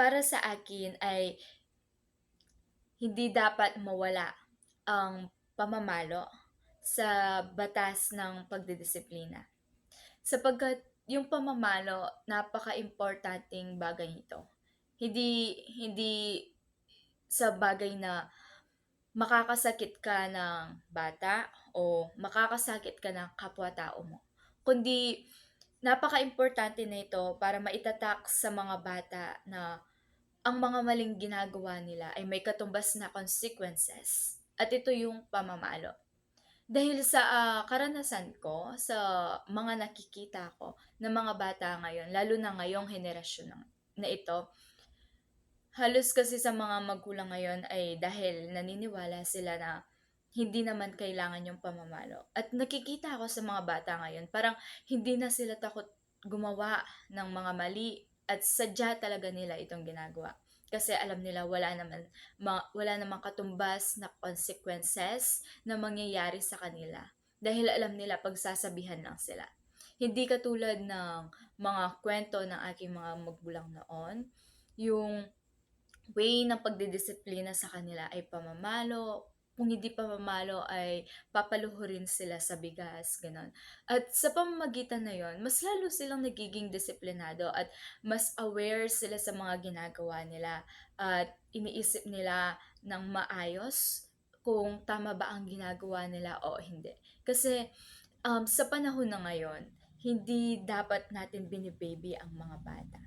Para sa akin ay hindi dapat mawala ang pamamalo sa batas ng pagdidisiplina. Sapagkat yung pamamalo, napaka-importanting bagay nito. Hindi hindi sa bagay na makakasakit ka ng bata o makakasakit ka ng kapwa-tao mo, kundi napaka-importante nito para maitatak sa mga bata na ang mga maling ginagawa nila ay may katumbas na consequences at ito yung pamamalo. Dahil sa, karanasan ko, sa mga nakikita ko ng mga bata ngayon, lalo na ngayong henerasyon na ito, halos kasi sa mga magulang ngayon ay dahil naniniwala sila na hindi naman kailangan yung pamamalo. At nakikita ako sa mga bata ngayon, parang hindi na sila takot gumawa ng mga mali at sadya talaga nila itong ginagawa. Kasi alam nila wala namang katumbas na consequences na mangyayari sa kanila. Dahil alam nila pagsasabihan lang sila. Hindi katulad ng mga kwento ng aking mga magulang noon, yung way ng pagdidisiplina sa kanila ay pamamalo, kung hindi pamamalo ay papaluhurin sila sa bigas, gano'n. At sa pamamagitan na yon, mas lalo silang nagiging disiplinado at mas aware sila sa mga ginagawa nila at iniisip nila ng maayos kung tama ba ang ginagawa nila o hindi. Kasi, sa panahon na ngayon, hindi dapat natin bini ang mga bata.